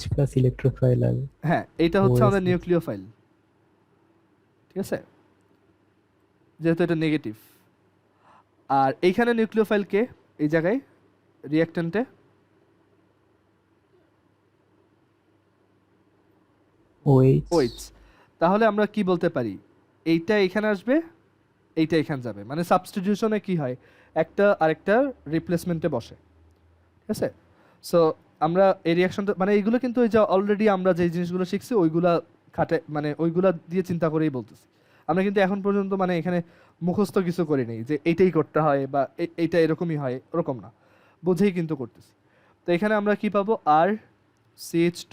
H প্লাস ইলেকট্রোফাইল আর হ্যাঁ, এইটা হচ্ছে আমাদের OSH নিউক্লিওফাইল, ঠিক আছে, যেহেতু এটা নেগেটিভ। আর এইখানে নিউক্লিওফাইল কে এই জায়গায় রিঅ্যাকট্যান্টে? OH OH। তাহলে আমরা কি বলতে পারি, এইটা এখানে আসবে, এইটা এখানে যাবে, মানে সাবস্টিটিউশনে কি হয়, একটা আরেকটা রিপ্লেসমেন্টে বসে, ঠিক আছে। সো আমরা এই রিয়াকশনটা মানে এইগুলো কিন্তু ওই যে অলরেডি আমরা যে জিনিসগুলো শিখছি ওইগুলা খাটে, মানে ওইগুলা দিয়ে চিন্তা করেই বলতেছি। আমরা কিন্তু এখন পর্যন্ত মানে এখানে মুখস্থ কিছু করি নেই যে এইটাই করতে হয় বা এইটা এরকমই হয়, ওরকম না, বুঝেই কিন্তু করতেছি। তো এখানে আমরা কি পাবো, আর CH2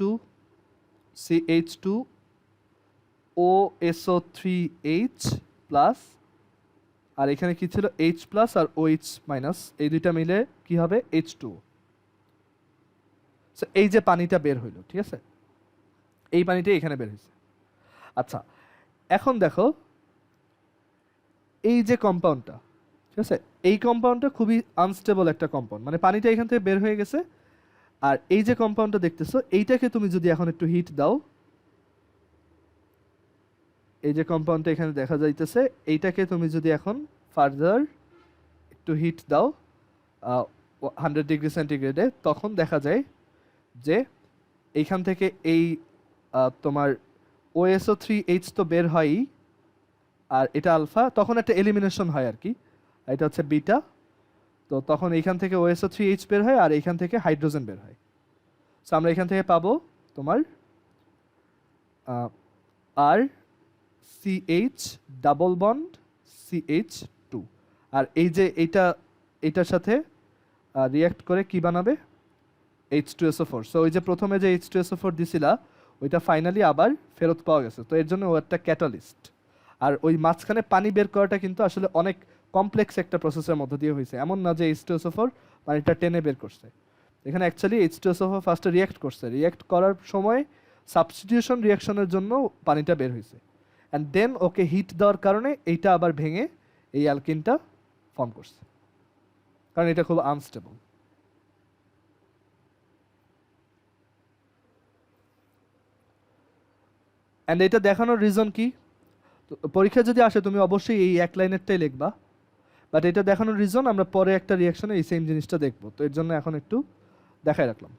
OSO3H প্লাস, আর এখানে কি ছিল H প্লাস আর OH মাইনাস, এই দুইটা মিলে কি হবে H2O। সো এই যে পানিটা বের হইলো, ঠিক আছে, এই পানিটা এখানে বের হয়েছে। আচ্ছা, এখন দেখো এই যে কম্পাউন্ডটা, ঠিক আছে, এই কম্পাউন্ডটা খুবই আনস্টেবল একটা কম্পাউন্ড, মানে পানিটা এখান থেকে বের হয়ে গেছে। আর এই যে কম্পাউন্ডটা দেখতেছো এইটাকে তুমি যদি এখন একটু হিট দাও, এই যে কম্পাউন্ডটা এখানে দেখা যাইতেছে, এইটাকে তুমি যদি এখন ফার্দার একটু হিট দাও 100 ডিগ্রি সেন্টিগ্রেডে, তখন দেখা যায় যে এইখান থেকে এই তোমার OSO3H তো বের হয়ই, আর এটা আলফা, তখন একটা এলিমিনেশন হয় আর কি, এটা হচ্ছে বিটা। তো তখন এইখান থেকে OSO3H বের হয় আর এইখান থেকে হাইড্রোজেন বের হয়। সো আমরা এখান থেকে পাবো তোমার আর CH ডাবল বন্ড CH2, আর এই যে এইটার সাথে রিয়াক্ট করে কি বানাবে, H2SO4। সো ওই যে প্রথমে যে H2SO4 দিছিলা ওইটা ফাইনালি আবার ফেরত পাওয়া গেছে, তো এর জন্য ও একটা ক্যাটালিস্ট। আর ওই মাঝখানে পানি বের করাটা কিন্তু আসলে অনেক কমপ্লেক্স একটা প্রসেসের মধ্য দিয়ে হয়েছে, এমন না যে H2SO4 পানিটা টেনে বের করছে। এখানে অ্যাকচুয়ালি H2SO4 ফার্স্টে রিয়াক্ট করছে, রিয়াক্ট করার সময় সাবস্টিটিউশন রিয়াকশনের জন্য পানিটা বের হয়েছে, অ্যান্ড দেন ওকে হিট দেওয়ার কারণে এইটা আবার ভেঙে এই অ্যালকিনটা ফর্ম করছে, কারণ এটা খুব আনস্টেবল। অ্যান্ড এটা দেখানোর রিজন কি, পরীক্ষা যদি আসে তুমি অবশ্যই এই এক লাইনেরটাই লিখবা, বাট এটা দেখানোর রিজন আমরা পরে একটা রিয়াকশনে এই সেম জিনিসটা দেখবো, তো এর জন্য এখন একটু দেখাই রাখলাম।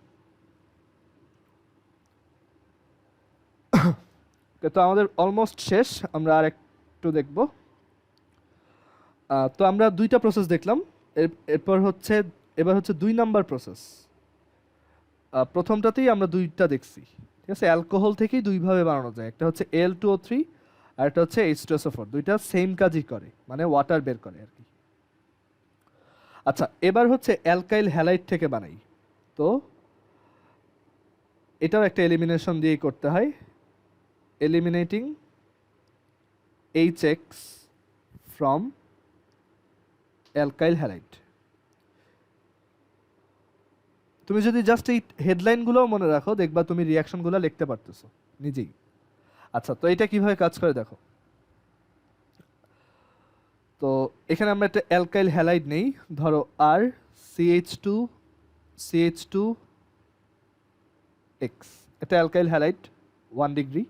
তো আমাদের অলমোস্ট শেষ, আমরা আর একটু দেখব। তো আমরা দুইটা প্রসেস দেখলাম, এরপর হচ্ছে এবার হচ্ছে 2 নাম্বার প্রসেস। প্রথমটাতেই আমরা দুইটা দেখছি, ঠিক আছে, অ্যালকোহল থেকেই দুইভাবে বানানো যায়, একটা হচ্ছে Al2O3 আর একটা হচ্ছে H2SO4, দুইটা সেম কাজই করে, মানে ওয়াটার বের করে আর কি। আচ্ছা, এবার হচ্ছে অ্যালকাইল হ্যালাইড থেকে বানাই, তো এটাও একটা এলিমিনেশন দিয়েই করতে হয়, eliminating HX from alkyl halide. তুমি যদি জাস্ট এই হেডলাইনগুলো মনে রাখো, দেখবা তুমি রিয়াকশনগুলো লিখতে পারতেছো নিজেই। আচ্ছা, তো এটা কিভাবে কাজ করে দেখো। তো এখানে আমরা একটা অ্যালকাইল হ্যালাইড নেই, ধরো আর CH2 এটা অ্যালকাইল হ্যালাইড 1 ডিগ্রি।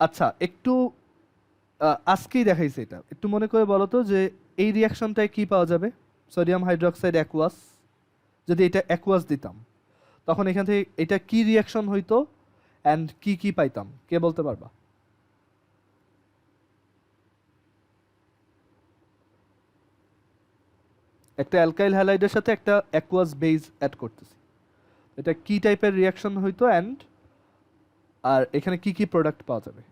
আচ্ছা, একটু আজকেই দেখাইছে, এটা একটু মনে করে বলো তো যে এই রিয়াকশনটায় কি পাওয়া যাবে, সোডিয়াম হাইড্রোক্সাইড অ্যাকুয়াস, যদি এটা অ্যাকুয়াস দিতাম তখন এখান থেকে এটা কি রিয়াকশন হইতো অ্যান্ড কি কি পাইতাম, কে বলতে পারবা? একটা অ্যালকাইল হ্যালাইডের সাথে একটা অ্যাকুয়াস বেস অ্যাড করতেছি, এটা কি টাইপের রিয়াকশন হইতো অ্যান্ড আর এখানে কি কি প্রোডাক্ট পাওয়া যাবে?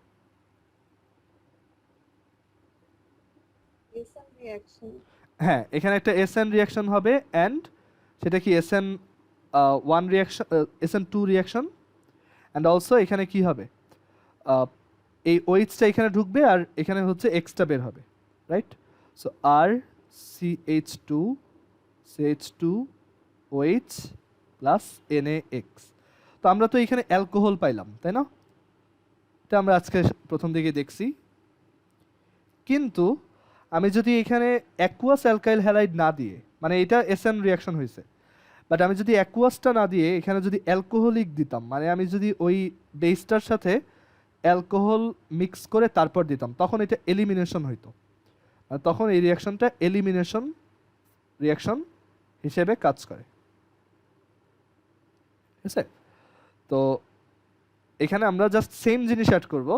রিঅ্যাকশন। হ্যাঁ, এখানে একটা এসএন রিঅ্যাকশন হবে অ্যান্ড সেটা কি SN 1 reaction, SN 2 reaction, and also এখানে কি হবে, আহ, এই ওইচটা এখানে ঢুকবে আর এখানে হচ্ছে এক্সটা বের হবে, রাইট? সো আর CH2 CH2 OH plus NaX। তো আমরা তো এখানে অ্যালকোহল পাইলাম, তাই না? এটা আমরা আজকে প্রথম দিকে দেখছি। কিন্তু আমি যদি এখানে অ্যাকুয়াস অ্যালকাইল হ্যালাইড না দিয়ে, মানে এটা এসএন রিঅ্যাকশন হয়েছে, বাট আমি যদি অ্যাকুয়াসটা না দিয়ে এখানে যদি অ্যালকোহলিক দিতাম, মানে আমি যদি ওই বেসটার সাথে অ্যালকোহল মিক্স করে তারপর দিতাম, তখন এটা এলিমিনেশন হইতো। আর তখন এই রিঅ্যাকশনটা এলিমিনেশন রিঅ্যাকশন হিসেবে কাজ করে, ঠিক আছে? তো এখানে আমরা জাস্ট সেম জিনিস অ্যাড করব,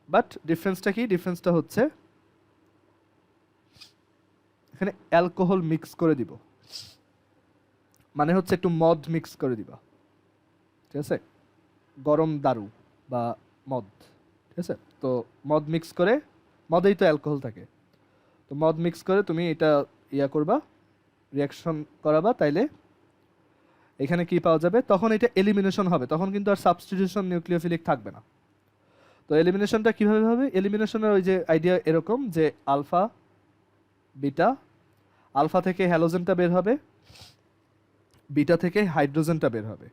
বাট ডিফারেন্সটা কি? ডিফারেন্সটা হচ্ছে এখানে অ্যালকোহল মিক্স করে দিব, মানে হচ্ছে একটু মদ মিক্স করে দিবা, ঠিক আছে? গরম দারু বা মদ, ঠিক আছে? তো মদ মিক্স করে, মদেই তো অ্যালকোহল থাকে, তো মদ মিক্স করে তুমি এটা ইয়া করবা, রিয়াকশন করাবা, তাইলে এখানে কি পাওয়া যাবে? তখন এটা এলিমিনেশন হবে, তখন কিন্তু আর সাবস্টিটিউশন নিউক্লিওফিলিক থাকবে না। তো এলিমিনেশনটা কিভাবে হবে? এলিমিনেশনের ওই যে আইডিয়া এরকম যে আলফা বিটা, আলফা থেকে হ্যালোজেনটা বের হবে, বিটা থেকে হাইড্রোজেনটা বের হবে।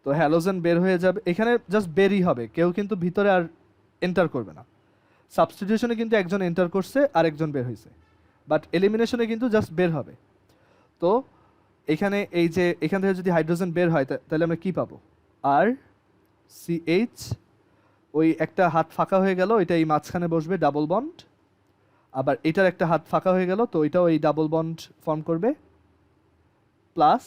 তো হ্যালোজেন বের হয়ে যাবে, এখানে জাস্ট বেরই হবে, কেউ কিন্তু ভিতরে আর এন্টার করবে না। সাবস্টিটিউশনে কিন্তু একজন এন্টার করছে আর একজন বের হয়েছে, বাট এলিমিনেশনে কিন্তু জাস্ট বের হবে। তো এখানে এই যে এখান থেকে যদি হাইড্রোজেন বের হয় তাহলে আমরা কি পাবো? আর CH, ওই একটা হাত ফাঁকা হয়ে গেল, এটা এই মাঝখানে বসবে ডাবল বন্ড, আবার এটার একটা হাত ফাঁকা হয়ে গেল, তো এটাও এই ডাবল বন্ড ফর্ম করবে, প্লাস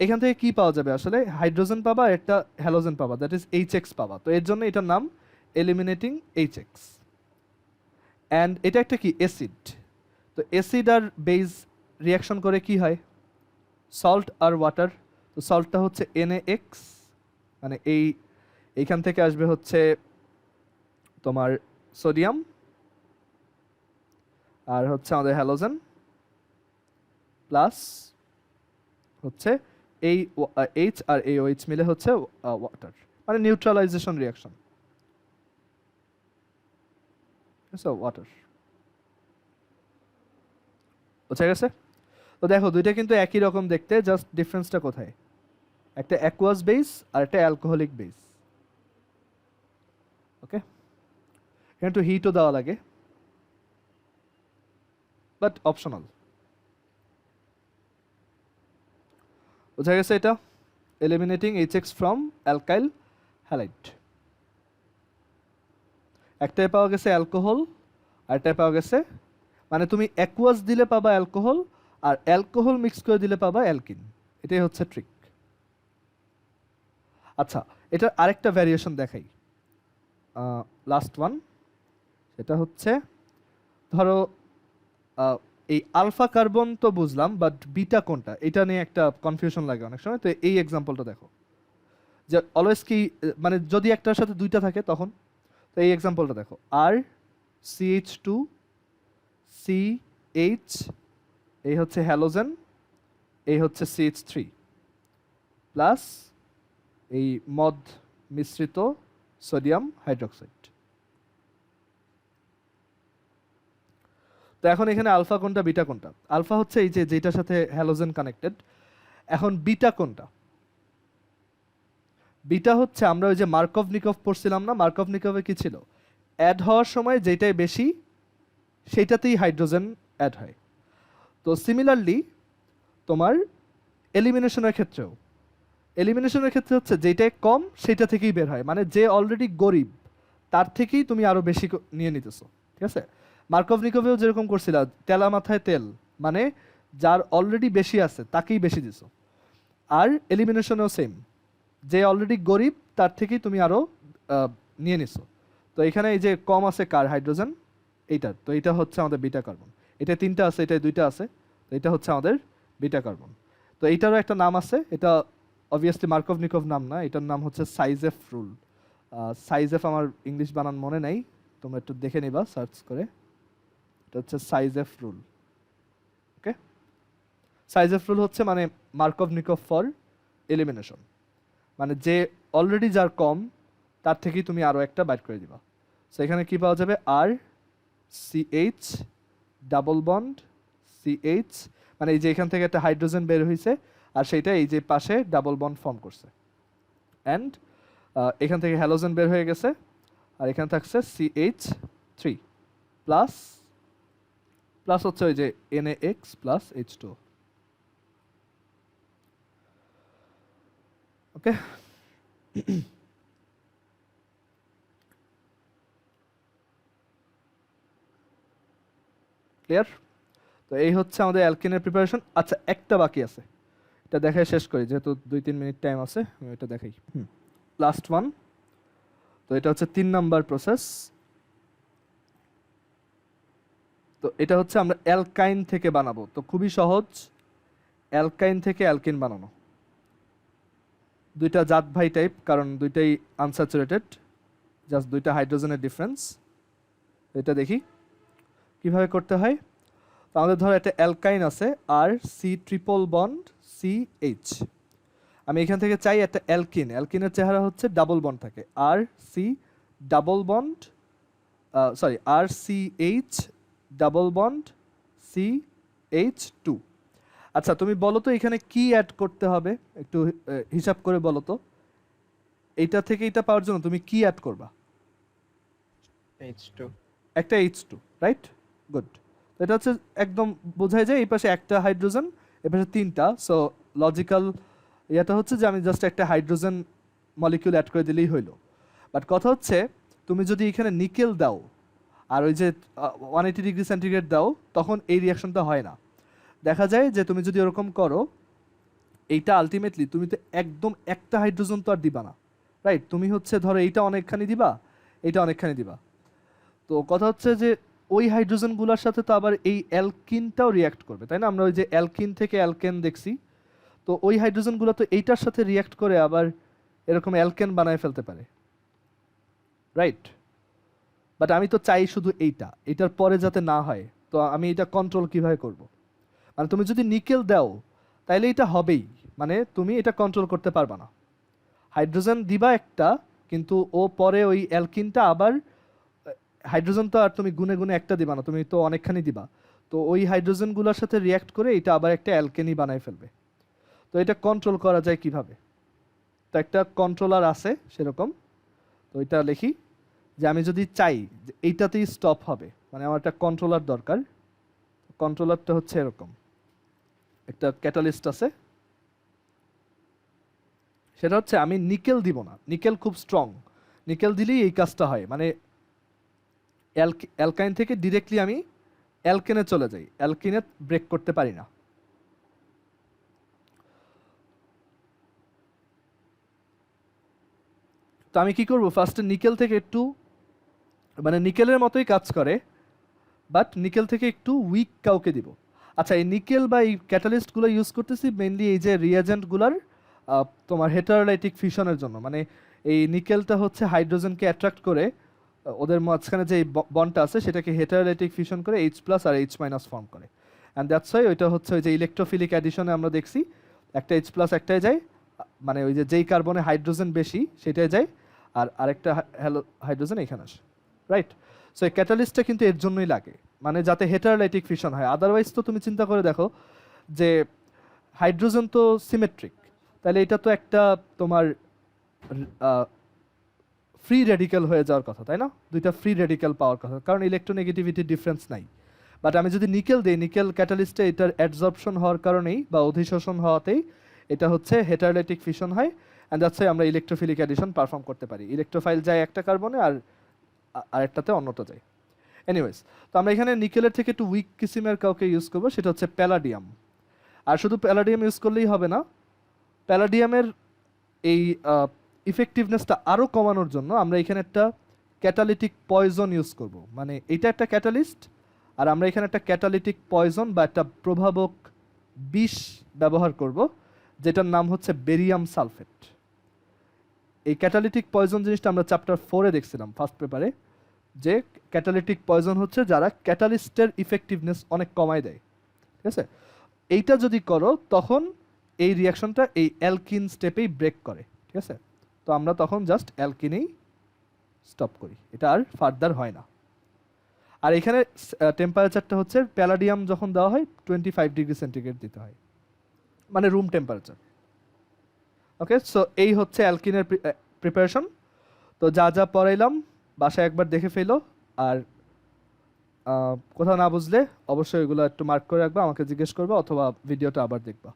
এখান থেকে কি পাওয়া যাবে? আসলে হাইড্রোজেন পাবা, একটা হ্যালোজেন পাবা, দ্যাট ইজ HX পাবা। তো এর জন্য এটার নাম এলিমিনেটিং HX। অ্যান্ড এটা একটা কি অ্যাসিড, তো অ্যাসিড আর বেস রিয়াকশন করে কি হয়? সল্ট আর ওয়াটার। তো সল্টটা হচ্ছে NaX, মানে এইখান থেকে আসবে হচ্ছে তোমার সোডিয়াম, আর হচ্ছে আমাদের হ্যালোজেন, প্লাস হচ্ছে এই H আর এই OH মিলে হচ্ছে ওয়াটার, মানে নিউট্রালাইজেশন রিয়াকশন, ওয়াটার। বুঝা গেছে? তো দেখো দুইটা কিন্তু একই রকম দেখতে, জাস্ট ডিফারেন্সটা কোথায়? একটা অ্যাকুয়াস বেস আর একটা অ্যালকোহলিক বেস। ওকে, এখানে একটু হিটও দেওয়া লাগে, বাট অপশনাল। বোঝা গেছে? এটা eliminating HX from alkyl halide. একটাই পাওয়া গেছে অ্যালকোহল, আরেকটাই পাওয়া গেছে, মানে তুমি অ্যাকুয়াস দিলে পাবা অ্যালকোহল, আর অ্যালকোহল মিক্স করে দিলে পাবা অ্যালকিন। এটাই হচ্ছে ট্রিক। আচ্ছা, এটার আরেকটা ভ্যারিয়েশন দেখাই, লাস্ট ওয়ান। সেটা হচ্ছে ধরো এই আলফা কার্বন তো বুঝলাম, বাট বিটা কোনটা এটা নিয়ে একটা কনফিউশন লাগে অনেক সময়। তো এই এক্সাম্পলটা দেখো, যে অলওয়েজ কি, মানে যদি একটার সাথে দুইটা থাকে তখন, তো এই এক্সাম্পলটা দেখো, আর CH2 CH, এই হচ্ছে হ্যালোজেন, এই হচ্ছে CH3, প্লাস এই মদ মিশ্রিত সোডিয়াম হাইড্রোক্সাইড। তো এখন এখানে আলফা কোনটা বিটা কোনটা? আলফা হচ্ছে এই যে যেটার সাথে হ্যালোজেন কানেক্টেড। এখন বিটা কোনটা? বিটা হচ্ছে আমরা ওই যে মার্কভ নিকভ পড়ছিলাম না, মার্কভ নিকভে কি ছিল? অ্যাড হওয়ার সময় যেটাই বেশি সেইটাতেই হাইড্রোজেন অ্যাড হয়। তো সিমিলারলি তোমার এলিমিনেশনের ক্ষেত্রে হচ্ছে যেটাই কম সেটা থেকেই বের হয়, মানে যে অলরেডি গরিব তার থেকেই তুমি আরো বেশি নিয়ে নিতেছো, ঠিক আছে? মার্কভ নিকভেও যেরকম করছিলা, তেলা মাথায় তেল, মানে যার অলরেডি বেশি আছে তাকেই বেশি দিছো। আর এলিমিনেশনেও সেম, যে অলরেডি গরিব তার থেকেই তুমি আরো নিয়ে নিছো। তো এখানে এই যে কম আছে কার? হাইড্রোজেন, এইটার। তো এটা হচ্ছে আমাদের বিটা কার্বন। এটা তিনটা আছে, এটা দুইটা আছে, তো এটা হচ্ছে আমাদের বিটা কার্বন। তো এইটারও একটা নাম আছে, এটা অবভিয়াসলি মার্কভ নিকভ নাম না, এটার নাম হচ্ছে সাইজেফ রুল। সাইজেফ আমার ইংলিশ বানান মনে নাই, তোমরা একটু দেখে নিবা সার্চ করে। এটা হচ্ছে সাইজেফ রুল। ওকে, সাইজেফ রুল হচ্ছে মানে মার্কভ-নিকভ ফর এলিমিনেশন, মানে যে অলরেডি যার কম তার থেকেই তুমি আরও একটা বাইর করে দিবা। সো এখানে কি পাওয়া যাবে, আর সিএইচ ডাবল বন্ড সিএইচ, মানে এই যে এখান থেকে একটা হাইড্রোজেন বের হয়েছে আর সেটা এই যে পাশে ডাবল বন্ড ফর্ম করছে, অ্যান্ড এখান থেকে হ্যালোজেন বের হয়ে গেছে আর এখানে থাকছে CH3 প্লাস প্লাস হচ্ছে ওই যে NaX প্লাস H2। ওকে, ক্লিয়ার? তো এই হচ্ছে আমাদের অ্যালকিনের প্রিপারেশন। আচ্ছা, একটা বাকি আছে, এটা দেখাই শেষ করি যেহেতু 2-3 মিনিট টাইম আছে, আমি এটা দেখাই। Last one. তো এটা হচ্ছে 3 নাম্বার প্রসেস। তো এটা হচ্ছে আমরা অ্যালকাইন থেকে বানাবো, তো খুবই সহজ, অ্যালকাইন থেকে অ্যালকিন বানানো। দুইটা জাত ভাই টাইপ, কারণ দুইটাই আনস্যাচুরেটেড, জাস্ট দুইটা হাইড্রোজেনের ডিফারেন্স। এটা দেখি কিভাবে করতে হয়। তো আমাদের ধরো একটা অ্যালকাইন আছে আর সি ট্রিপল বন্ড CH। আমি এখান থেকে চাই একটা অ্যালকিন, অ্যালকিনের চেহারা হচ্ছে ডাবল বন্ড থাকে, আর C double bond sorry RCH double bond CH2। আচ্ছা তুমি বলো তো এখানে কি অ্যাড করতে হবে, একটু হিসাব করে বলো তো, এইটা থেকে এটা পাওয়ার জন্য তুমি কি অ্যাড করবা? H2। একটা H2, রাইট? গুড। এটা হচ্ছে একদম বোঝায় যায় এই পাশে একটা হাইড্রোজেন, এই পাশে 3টা। সো লজিক্যাল এটা হচ্ছে যে আমি জাস্ট একটা হাইড্রোজেন মলিকিউল অ্যাড করে দিলেই হইলো। বাট কথা হচ্ছে তুমি যদি এখানে নিকেল দাও আর ওই যে 180 ডিগ্রি সেন্টিগ্রেড দাও, তখন এই রিয়াকশনটা হয় না। দেখা যায় যে তুমি যদি ওরকম করো, এইটা আলটিমেটলি তুমি তো একদম একটা হাইড্রোজেন তো আর দিবা না, রাইট? তুমি হচ্ছে ধরো এইটা অনেকখানি দিবা, এইটা অনেকখানি দিবা। তো কথা হচ্ছে যে ওই হাইড্রোজেনগুলোর সাথে তো আবার এই অ্যালকিনটাও রিয়াক্ট করবে, তাই না? আমরা ওই যে অ্যালকিন থেকে অ্যালকেন দেখছি, তো ওই হাইড্রোজেনগুলো তো এইটার সাথে রিয়াক্ট করে আবার এরকম অ্যালকেন বানায় ফেলতে পারে, রাইট? বাট আমি তো চাই শুধু এইটার পরে যাতে না হয়। তো আমি এটা কন্ট্রোল কিভাবে করব? মানে তুমি যদি নিকেল দাও তাহলে এটা হবেই, মানে তুমি এটা কন্ট্রোল করতে পারবা না। হাইড্রোজেন দিবা একটা, কিন্তু ও পরে ওই অ্যালকিনটা আবার, হাইড্রোজেন তো আর তুমি গুনে গুনে একটা দিবা না, তুমি তো অনেকখানি দিবা। তো ওই হাইড্রোজেনগুলোর সাথে রিয়াক্ট করে এটা আবার একটা অ্যালকেনই বানায় ফেলবে। তো এটা কন্ট্রোল করা যায় কিভাবে? তো একটা কন্ট্রোলার আছে সেরকম, তো এটা লিখি যে আমি যদি চাই যে এইটাতেই স্টপ হবে, মানে আমার একটা কন্ট্রোলার দরকার। কন্ট্রোলারটা হচ্ছে এরকম, একটা ক্যাটালিস্ট আছে, সেটা হচ্ছে আমি নিকেল দিব না, নিকেল খুব স্ট্রং, নিকেল দিলেই এই কাজটা হয়, মানে অ্যালকাইন থেকে ডিরেক্টলি আমি অ্যালকেনে চলে যাই, অ্যালকিনে ব্রেক করতে পারি না। তো আমি কি করব, ফার্স্টে নিকেল থেকে একটু, মানে নিকেলের মতোই কাজ করে, বাট নিকেল থেকে একটু উইক কাউকে দিব। আচ্ছা, এই নিকেল বা এই ক্যাটালিস্টগুলো ইউজ করতেছি মেইনলি এই যে রিয়াজেন্টগুলোর তোমার হেটারোলাইটিক ফিউশনের জন্য, মানে এই নিকেলটা হচ্ছে হাইড্রোজেনকে অ্যাট্রাক্ট করে, ওদের মাঝখানে যে বন্ডটা আছে সেটাকে হেটারোলাইটিক ফিউশন করে H+ আর H- ফর্ম করে, অ্যান্ড দ্যাটস ওয়াই ওইটা হচ্ছে ওই যে ইলেকট্রোফিলিক অ্যাডিশনে আমরা দেখছি একটা H+ একটাই যায়, মানে ওই যে যেই কার্বনে হাইড্রোজেন বেশি সেটাই যায়, আর আরেকটা হাইড্রোজেন এখানে আসে, রাইট? সো এই ক্যাটালিস্টটা কিন্তু এর জন্যই লাগে, মানে যাতে হেটারোলাইটিক ফিউশন হয়। আদারওয়াইজ তো তুমি চিন্তা করে দেখো যে হাইড্রোজেন তো সিমেট্রিক, তাহলে এটা তো একটা তোমার ফ্রি রেডিক্যাল হয়ে যাওয়ার কথা, তাই না? দুইটা ফ্রি রেডিক্যাল পাওয়ার কথা, কারণ ইলেকট্রোনেগেটিভিটি ডিফারেন্স নাই। বাট আমি যদি নিকেল দিই, নিকেল ক্যাটালিস্টে এটার অ্যাডজর্পশন হওয়ার কারণেই বা অধিশোষণ হওয়াতেই এটা হচ্ছে হেটারোলাইটিক ফিউশন হয়, অ্যান্ড দ্যাটস ওয়াই আমরা ইলেকট্রোফিলিক অ্যাডিশন পারফর্ম করতে পারি। ইলেকট্রোফাইল যায় একটা কার্বনে আর আরেকটাতে অন্যটা যায়। এনিওয়েজ, তো আমরা এখানে নিকেলের থেকে একটু উইক কিসিমের কাউকে ইউজ করবো, সেটা হচ্ছে প্যালাডিয়াম। আর শুধু প্যালাডিয়াম ইউজ করলেই হবে না, প্যালাডিয়ামের এই ইফেক্টিভনেসটা আরও কমানোর জন্য আমরা এখানে একটা ক্যাটালিটিক পয়জন ইউজ করব। মানে এটা একটা ক্যাটালিস্ট, আর আমরা এখানে একটা ক্যাটালিটিক পয়জন বা একটা প্রভাবক বিষ ব্যবহার করব, যেটার নাম হচ্ছে বেরিয়াম সালফেট। এই ক্যাটালিটিক পয়জন জিনিসটা আমরা চ্যাপ্টার 4-এ দেখছিলাম, ফার্স্ট পেপারে। যে ক্যাটালিটিক পয়জন হচ্ছে যারা ক্যাটালিস্টের ইফেক্টিভনেস অনেক কমায় দেয়, ঠিক আছে? এইটা যদি করো তখন এই রিয়াকশনটা এই অ্যালকিন স্টেপেই ব্রেক করে, ঠিক আছে? তো আমরা তখন জাস্ট অ্যালকিনেই স্টপ করি, এটা আর ফার্দার হয় না। আর এখানে টেম্পারেচারটা হচ্ছে প্যালাডিয়াম যখন দেওয়া হয় 25 ডিগ্রি সেন্টিগ্রেড দিতে হয়, মানে রুম টেম্পারেচার। ওকে, সো এই হচ্ছে অ্যালকিনের প্রিপারেশন। তো যা যা পড়াইলাম বাসায় একবার দেখে ফেলো, আর কোথাও না বুঝলে অবশ্যই এগুলো একটু মার্ক করে রাখবা, আমাকে জিজ্ঞেস করবা অথবা ভিডিওটা আবার দেখবা।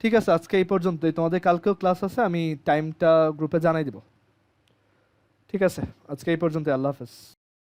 ঠিক আছে, আজকে এই পর্যন্তই। তোমাদের কালকেও ক্লাস আছে, আমি টাইমটা গ্রুপে জানাই দিব। ঠিক আছে, আজকে এই পর্যন্তই। আল্লাহ হাফেজ।